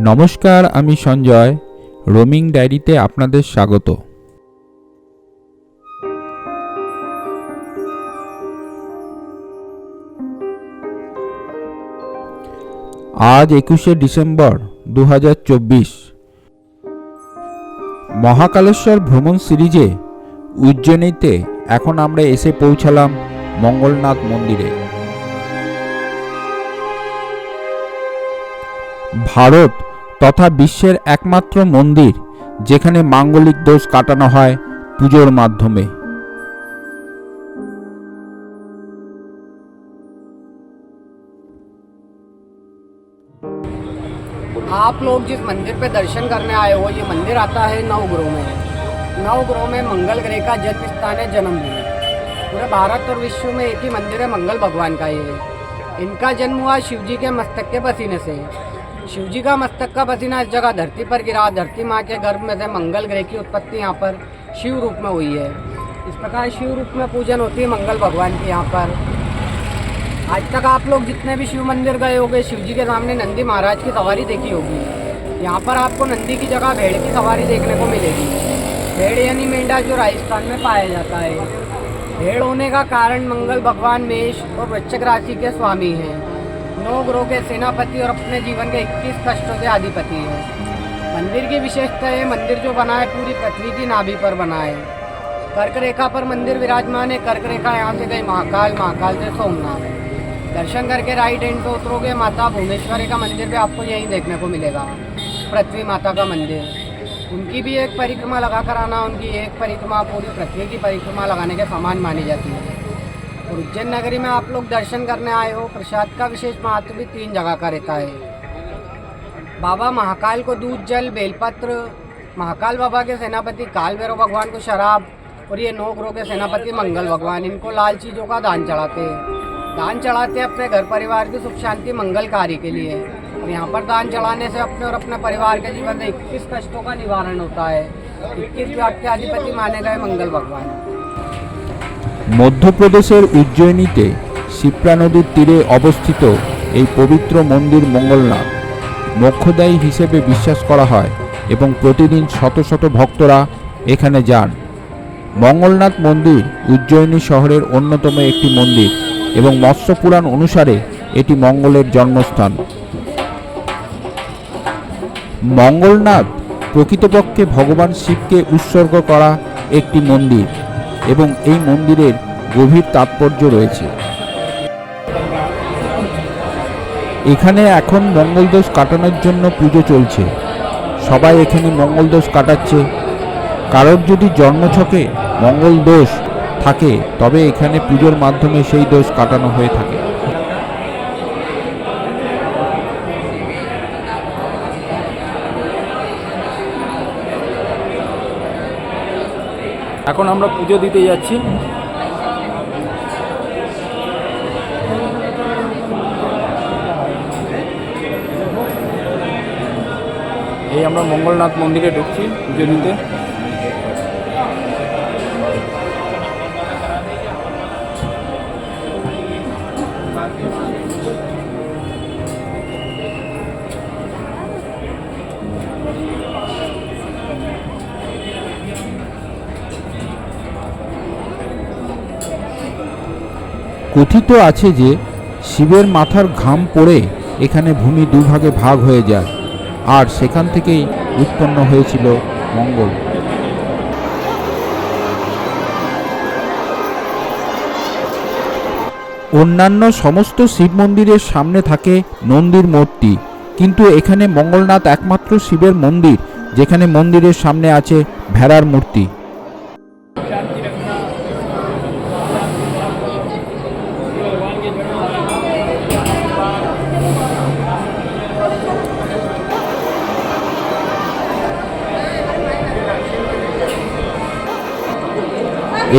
নমস্কার, আমি সঞ্জয়। রোমিং ডায়েরিতে আপনাদের স্বাগত। আজ 21শে ডিসেম্বর 2024। মহাকালেশ্বর ভ্রমণ সিরিজে উজ্জয়িনীতে এখন আমরা এসে পৌঁছালাম মঙ্গলনাথ মন্দিরে। ভারত তথা বিশ্বের একমাত্র মন্দির যেখানে মাঙ্গলিক দোষ কাটানো হয় পুজোর মাধ্যমে। आप लोग जिस मंदिर पे दर्शन करने आए हो, ये मंदिर आता है नवग्रह में। नवग्रह में मंगल ग्रह का जन्म स्थान है, जन्मभूमि। पूरे भारत और विश्व में एक ही मंदिर है मंगल भगवान का। ये इनका जन्म हुआ शिव जी के मस्तक के पसीने से। शिव जी का मस्तक का पसीना इस जगह धरती पर गिरा। धरती माँ के गर्भ में से मंगल ग्रह की उत्पत्ति यहाँ पर शिव रूप में हुई है। इस प्रकार शिव रूप में पूजन होती है मंगल भगवान की यहाँ पर। आज तक आप लोग जितने भी शिव मंदिर गए होंगे, शिव जी के सामने नंदी महाराज की सवारी देखी होगी। यहाँ पर आपको नंदी की जगह भेड़ की सवारी देखने को मिलेगी। भेड़ यानी मेंढा जो राजस्थान में पाया जाता है। भेड़ होने का कारण मंगल भगवान मेष और वृश्चिक राशि के स्वामी हैं। 9 ग्रहों के सेनापति और अपने जीवन के 21 कष्टों के अधिपति हैं। मंदिर की विशेषता है, मंदिर जो बना है पूरी पृथ्वी की नाभि पर बना है। कर्क रेखा पर मंदिर विराजमान है। कर्क रेखा यहाँ से गई महाकाल, महाकाल से सोमनाथ। दर्शन करके राइट हैंड पे उतरोगे, माता भुवनेश्वरी का मंदिर भी आपको यहीं देखने को मिलेगा। पृथ्वी माता का मंदिर, उनकी भी एक परिक्रमा लगा कर आना, उनकी एक परिक्रमा पूरी पृथ्वी की परिक्रमा लगाने के समान मानी जाती है। और उज्जैन नगरी में आप लोग दर्शन करने आए हो, प्रसाद का विशेष महत्व भी 3 जगह का रहता है। बाबा महाकाल को दूध, जल, बेलपत्र, महाकाल बाबा के सेनापति काल भैरव भगवान को शराब, और ये 9 ग्रहों के सेनापति मंगल भगवान, इनको लाल चीज़ों का दान चढ़ाते हैं। दान चढ़ाते हैं अपने घर परिवार की सुख शांति मंगल कार्य के लिए। और यहाँ पर दान चढ़ाने से अपने और अपने परिवार के जीवन में 21 कष्टों का निवारण होता है। 21 व्याग के अधिपति माने गए मंगल भगवान। মধ্যপ্রদেশের উজ্জয়িনীতে শিপ্রা নদীর তীরে অবস্থিত এই পবিত্র মন্দির মঙ্গলনাথ মোক্ষদায়ী হিসেবে বিশ্বাস করা হয় এবং প্রতিদিন শত শত ভক্তরা এখানে যান। মঙ্গলনাথ মন্দির উজ্জয়িনী শহরের অন্যতম একটি মন্দির এবং মৎস্য পুরাণ অনুসারে এটি মঙ্গলের জন্মস্থান। মঙ্গলনাথ প্রকৃতপক্ষে ভগবান শিবকে উৎসর্গ করা একটি মন্দির এবং এই মন্দিরের গভীর তাৎপর্য রয়েছে। এখানে এখন মঙ্গলদোষ কাটানোর জন্য পুজো চলছে। সবাই এখানে মঙ্গলদোষ কাটাচ্ছে। কারোর যদি জন্মছকে মঙ্গল দোষ থাকে তবে এখানে পুজোর মাধ্যমে সেই দোষ কাটানো হয়ে থাকে। এখন আমরা পুজো দিতে যাচ্ছি। এই আমরা মঙ্গলনাথ মন্দিরে ঢুকছি পুজো দিতে। কথিত আছে যে শিবের মাথার ঘাম পড়ে এখানে ভূমি দুভাগে ভাগ হয়ে যায় আর সেখান থেকেই উৎপন্ন হয়েছিল মঙ্গল। অন্যান্য সমস্ত শিব মন্দিরের সামনে থাকে নন্দীর মূর্তি, কিন্তু এখানে মঙ্গলনাথ একমাত্র শিবের মন্দির যেখানে মন্দিরের সামনে আছে ভেড়ার মূর্তি।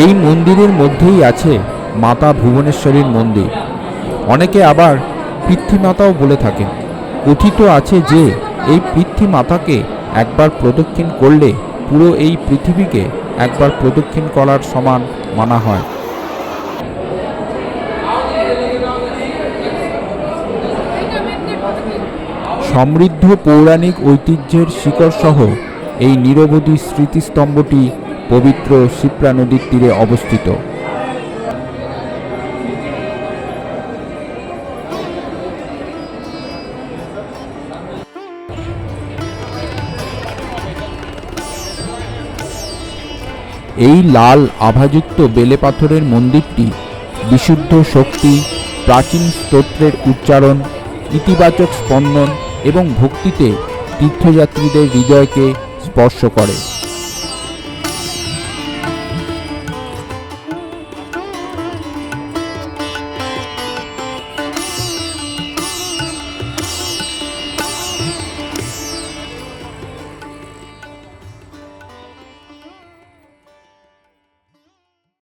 এই মন্দিরের মধ্যেই আছে মাতা ভুবনেশ্বরীর মন্দির। অনেকে আবার পৃথ্বীমাতাও বলে থাকেন। কথিত আছে যে এই পৃথ্বীমাতাকে একবার প্রদক্ষিণ করলে পুরো এই পৃথিবীকে একবার প্রদক্ষিণ করার সমান মানা হয়। সমৃদ্ধ পৌরাণিক ঐতিহ্যের শিকড়সহ এই নিরবধি স্মৃতিস্তম্ভটি পবিত্র শিপ্রা নদীর তীরে অবস্থিত। এই লাল আভাযুক্ত বেলে পাথরের মন্দিরটি বিশুদ্ধ শক্তি, প্রাচীন স্তোত্রের উচ্চারণ, ইতিবাচক স্পন্দন এবং ভক্তিতে তীর্থযাত্রীদের হৃদয়কে স্পর্শ করে।